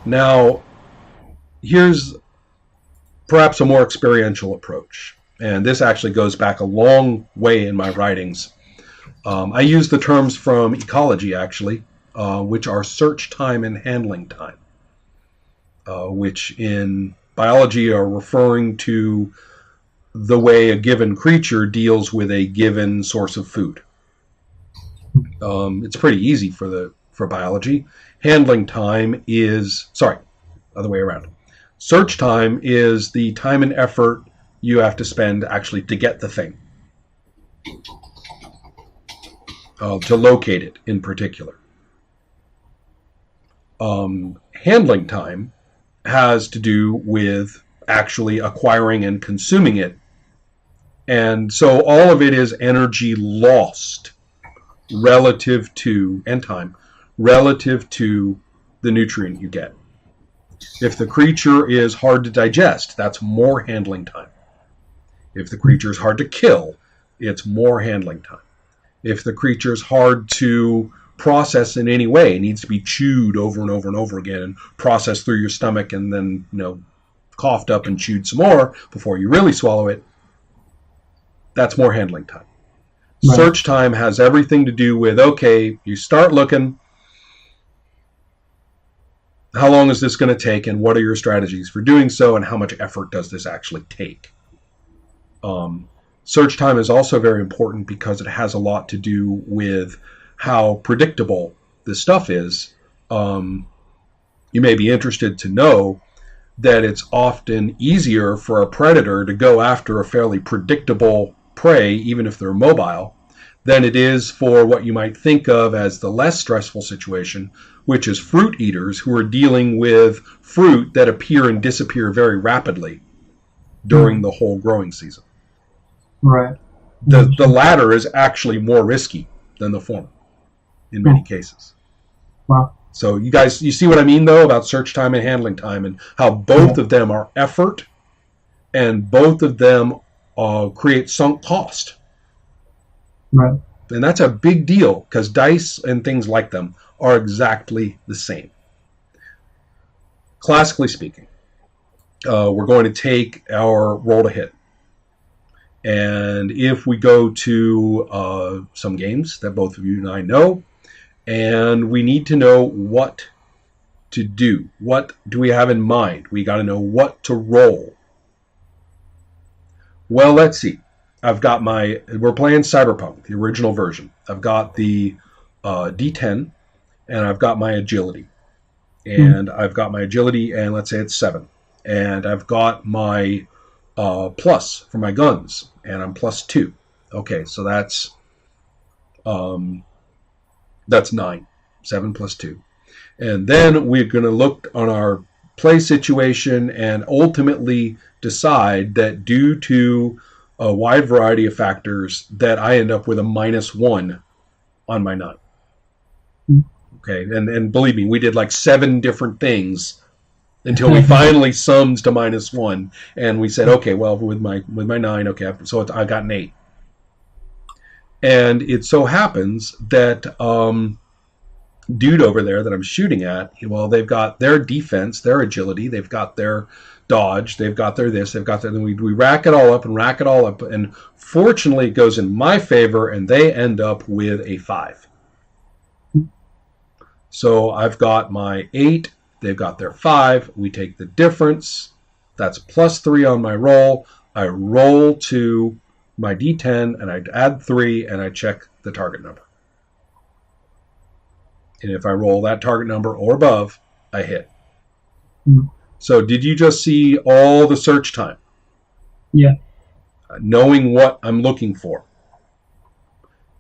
Now, here's perhaps a more experiential approach. And this actually goes back a long way in my writings. I use the terms from ecology, actually, which are search time and handling time, which in biology are referring to the way a given creature deals with a given source of food. It's pretty easy for biology. Handling time is, other way around. Search time is the time and effort you have to spend actually to get the thing, to locate it in particular. Handling time has to do with actually acquiring and consuming it. And so all of it is energy lost relative to, and time, relative to the nutrient you get. If the creature is hard to digest, that's more handling time. If the creature is hard to kill, it's more handling time. If the creature is hard to process in any way, it needs to be chewed over and over and over again and processed through your stomach and then, coughed up and chewed some more before you really swallow it, that's more handling time. Right. Search time has everything to do with, okay, you start looking, how long is this going to take and what are your strategies for doing so and how much effort does this actually take? Search time is also very important because it has a lot to do with how predictable this stuff is. You may be interested to know that it's often easier for a predator to go after a fairly predictable prey, even if they're mobile, than it is for what you might think of as the less stressful situation, which is fruit eaters who are dealing with fruit that appear and disappear very rapidly during the whole growing season. Right. The latter is actually more risky than the former in many cases. Wow. So you see what I mean, though, about search time and handling time and how both of them are effort and both of them create sunk cost. Right. And that's a big deal because dice and things like them are exactly the same. Classically speaking, we're going to take our roll to hit. And if we go to some games that both of you and I know, and we need to know what to do, what do we have in mind? We got to know what to roll. Well, let's see. We're playing Cyberpunk, the original version. I've got the D10, and I've got my agility. And I've got my agility, and let's say it's 7. And I've got my plus for my guns, and I'm +2. Okay, so that's 9. 7 + 2. And then we're going to look on our play situation and ultimately decide that due to a wide variety of factors that I end up with a -1 on my 9. Okay, and believe me, we did like 7 different things until we finally summed to -1, and we said, okay, well, with my 9, okay, so I got an 8. And it so happens that dude over there that I'm shooting at, well, they've got their defense, their agility, they've got their dodge, they've got their this, they've got their, and we rack it all up, and fortunately it goes in my favor, and they end up with a 5. So I've got my 8, they've got their 5, we take the difference, that's +3 on my roll, I roll to my D10, and I add 3, and I check the target number. And if I roll that target number or above, I hit. So did you just see all the search time? Yeah. Knowing what I'm looking for.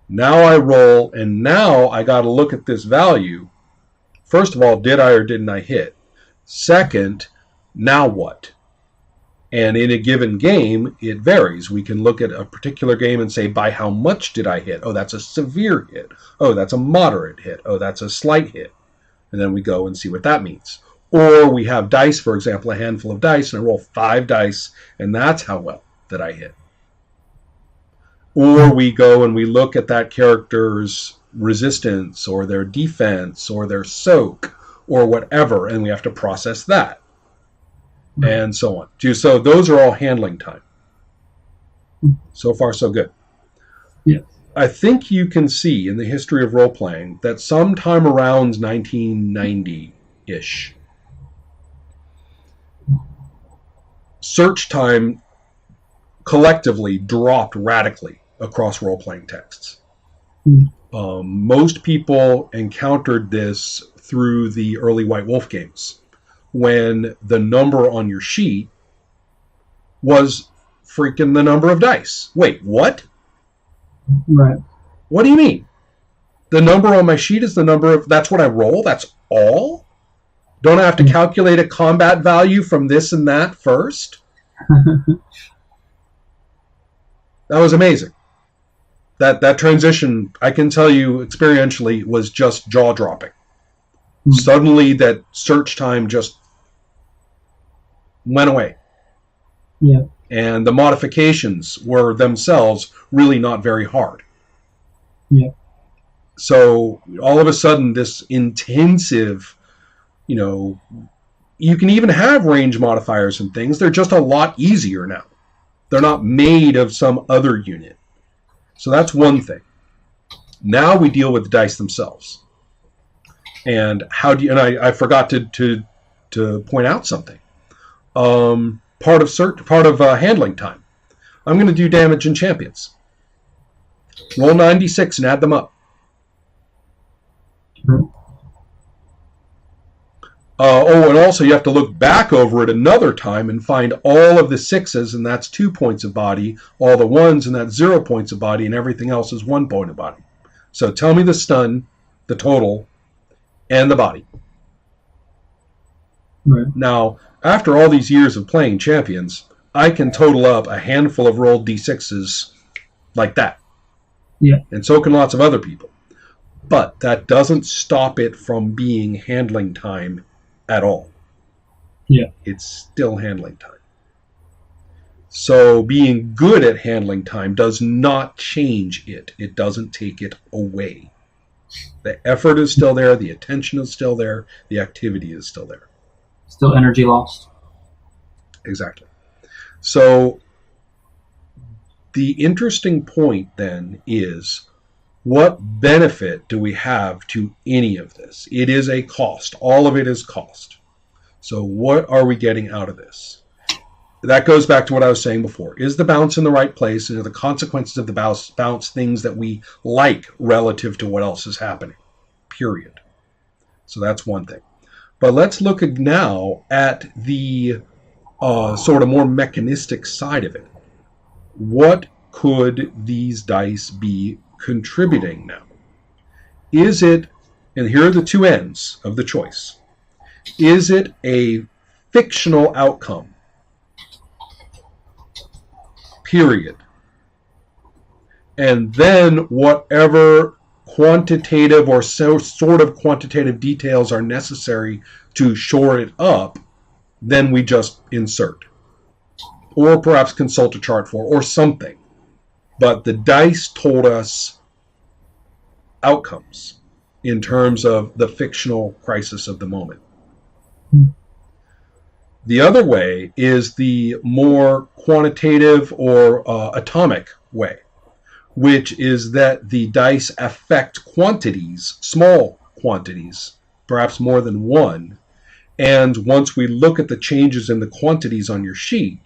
Now I roll, and now I got to look at this value. First of all, did I or didn't I hit? Second, now what? And in a given game, it varies. We can look at a particular game and say, by how much did I hit? Oh, that's a severe hit. Oh, that's a moderate hit. Oh, that's a slight hit. And then we go and see what that means. Or we have dice, for example, a handful of dice, and I roll 5 dice, and that's how well that I hit. Or we go and we look at that character's resistance or their defense or their soak or whatever, and we have to process that, and so on. So those are all handling time. So far, so good. Yeah. I think you can see in the history of role-playing that sometime around 1990-ish, search time collectively dropped radically across role-playing texts. Most people encountered this through the early White Wolf games, when the number on your sheet was freaking the number of dice. Wait, what? Right. What do you mean? The number on my sheet is the number of... That's what I roll? That's all? Don't I have to calculate a combat value from this and that first? That was amazing. That transition, I can tell you experientially, was just jaw-dropping. Suddenly that search time just went away. Yeah. And the modifications were themselves really not very hard. Yeah. So all of a sudden this intensive, you can even have range modifiers and things. They're just a lot easier now. They're not made of some other unit. So that's one thing. Now we deal with the dice themselves. And how do you, and I forgot to point out something. Part of handling time. I'm going to do damage in champions. Roll 96 and add them up. And also you have to look back over it another time and find all of the 6s, and that's 2 points of body, all the 1s, and that's 0 points of body, and everything else is 1 point of body. So tell me the stun, the total, and the body. Right. Now, after all these years of playing champions, I can total up a handful of rolled d6s like that. Yeah. And so can lots of other people. But that doesn't stop it from being handling time at all. Yeah. It's still handling time. So being good at handling time does not change it. It doesn't take it away. The effort is still there, the attention is still there, the activity is still there. Still energy lost. Exactly. So the interesting point then is, what benefit do we have to any of this? It is a cost. All of it is cost. So what are we getting out of this? That goes back to what I was saying before. Is the bounce in the right place? And are the consequences of the bounce things that we like relative to what else is happening? Period. So that's one thing. But let's look now at the sort of more mechanistic side of it. What could these dice be contributing now? Is it, and here are the two ends of the choice, is it a fictional outcome? Period. And then whatever quantitative or sort of quantitative details are necessary to shore it up, then we just insert. Or perhaps consult a chart for, or something. But the dice told us outcomes in terms of the fictional crisis of the moment. The other way is the more quantitative or atomic way, which is that the dice affect quantities, small quantities, perhaps more than one. And once we look at the changes in the quantities on your sheet,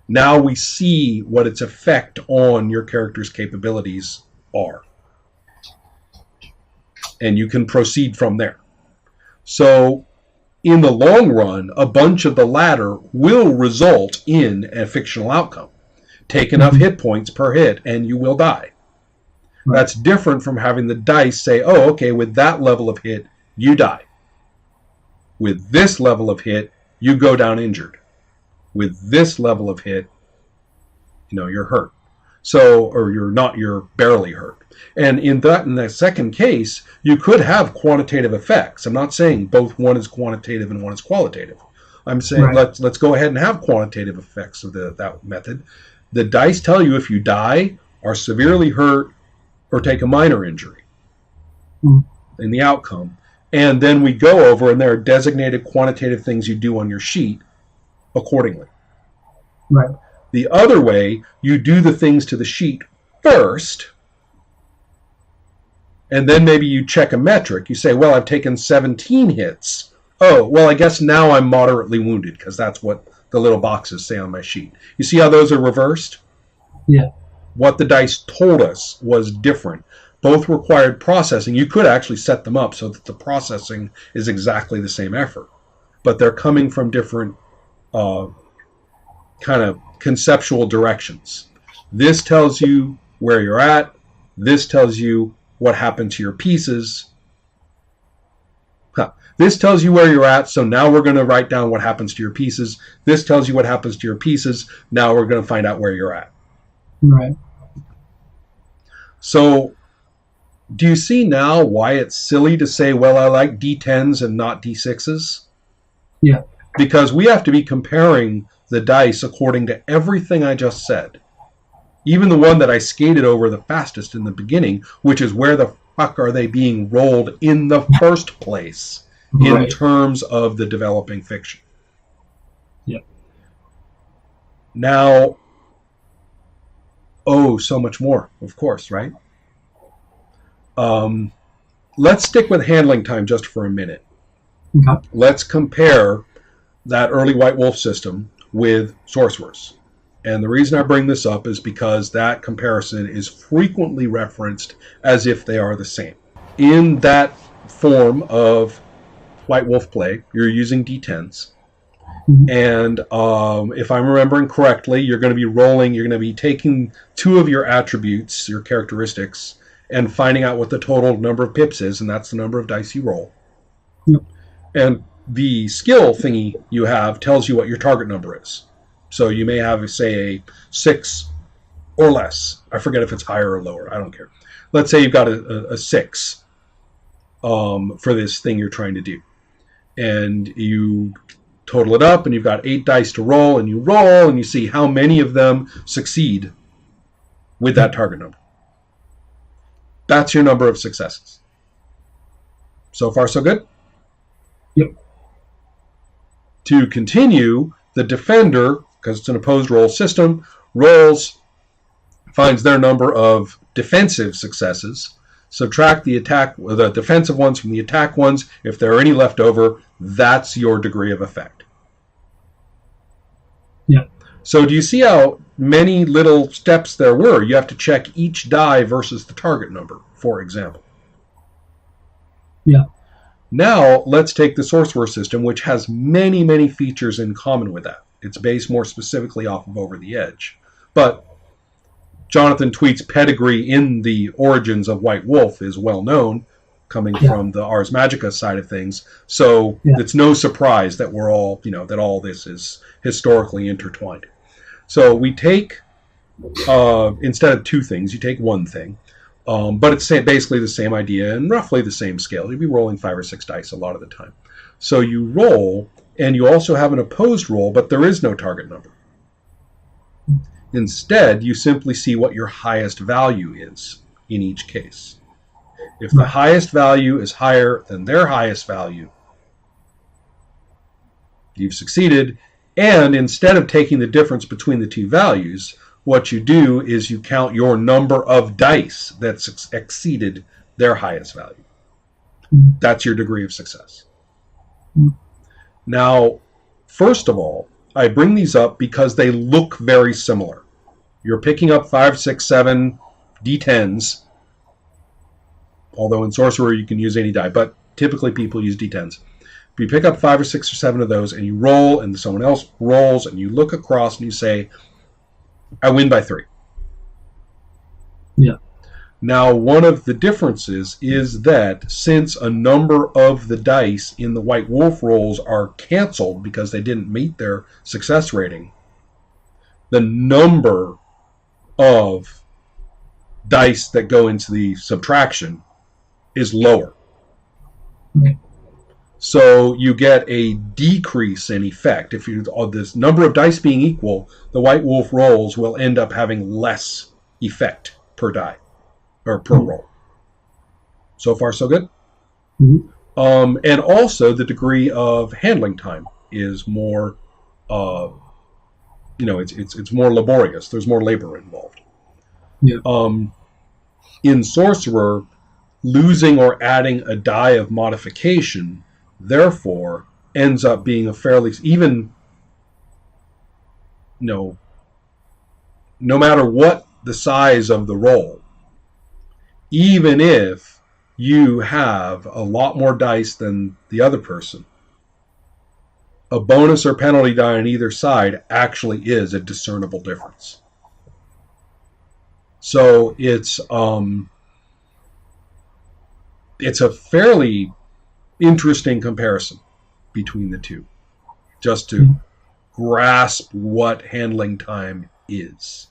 now we see what its effect on your character's capabilities are. And you can proceed from there. So, in the long run, a bunch of the latter will result in a fictional outcome. Take enough hit points per hit and you will die. Right. That's different from having the dice say, oh, okay, with that level of hit, you die. With this level of hit, you go down injured. With this level of hit, you're hurt. So, or you're barely hurt. And in that second case, you could have quantitative effects. I'm not saying both one is quantitative and one is qualitative. I'm saying right. let's go ahead and have quantitative effects of that method. The dice tell you if you die, are severely hurt, or take a minor injury. Mm. in the outcome. And then we go over, and there are designated quantitative things you do on your sheet accordingly. Right. The other way, you do the things to the sheet first, and then maybe you check a metric. You say, well, I've taken 17 hits. Oh, well, I guess now I'm moderately wounded, because that's what the little boxes say on my sheet. You see how those are reversed? Yeah. What the dice told us was different. Both required processing. You could actually set them up so that the processing is exactly the same effort, but they're coming from different kind of conceptual directions. This tells you where you're at. This tells you what happened to your pieces. This tells you where you're at, so now we're going to write down what happens to your pieces. This tells you what happens to your pieces. Now we're going to find out where you're at. Right. So do you see now why it's silly to say, well, I like D10s and not D6s? Yeah. Because we have to be comparing the dice according to everything I just said. Even the one that I skated over the fastest in the beginning, which is where the fuck are they being rolled in the first place in terms of the developing fiction. Yeah. Now, so much more, of course, right? Let's stick with handling time just for a minute. Okay. Let's compare that early White Wolf system with Sorcerers. And the reason I bring this up is because that comparison is frequently referenced as if they are the same. In that form of White Wolf play, you're using D10s. Mm-hmm. And if I'm remembering correctly, you're going to be taking two of your attributes, your characteristics, and finding out what the total number of pips is, and that's the number of dice you roll. Yep. And the skill thingy you have tells you what your target number is. So you may have, say, a 6 or less. I forget if it's higher or lower. I don't care. Let's say you've got a 6 for this thing you're trying to do. And you total it up, and you've got 8 dice to roll, and you see how many of them succeed with that target number. That's your number of successes. So far, so good? Yep. To continue, the defender, because it's an opposed roll system, rolls, finds their number of defensive successes, subtract the defensive ones from the attack ones. If there are any left over, that's your degree of effect. Yeah. So do you see how many little steps there were? You have to check each die versus the target number, for example. Yeah. Now, let's take the Sorcerer system, which has many, many features in common with that. It's based more specifically off of Over the Edge. But Jonathan Tweet's pedigree in the origins of White Wolf is well known, coming from the Ars Magica side of things. So it's no surprise that we're all, that all this is historically intertwined. So we take, instead of 2 things, you take 1 thing. But it's basically the same idea and roughly the same scale. You'd be rolling 5 or 6 dice a lot of the time. So you roll, and you also have an opposed roll, but there is no target number. Instead, you simply see what your highest value is in each case. If the highest value is higher than their highest value, you've succeeded. And instead of taking the difference between the 2 values, what you do is you count your number of dice that's exceeded their highest value. That's your degree of success. Now, first of all, I bring these up because they look very similar. You're picking up 5, 6, 7 D10s, although in Sorcerer you can use any die, but typically people use D10s. If you pick up 5 or 6 or 7 of those and you roll and someone else rolls and you look across and you say, I win by 3. Yeah. Now, one of the differences is that since a number of the dice in the White Wolf rolls are canceled because they didn't meet their success rating, the number of dice that go into the subtraction is lower. Okay. So you get a decrease in effect. If you this number of dice being equal, the White Wolf rolls will end up having less effect per die or per roll. So far, so good. Mhm. And also, the degree of handling time is more, it's more laborious. There's more labor involved. Yeah. In Sorcerer, losing or adding a die of modification, therefore, ends up being a fairly even no no matter what the size of the roll, even if you have a lot more dice than the other person, a bonus or penalty die on either side actually is a discernible difference. So it's a fairly interesting comparison between the two, just to grasp what handling time is.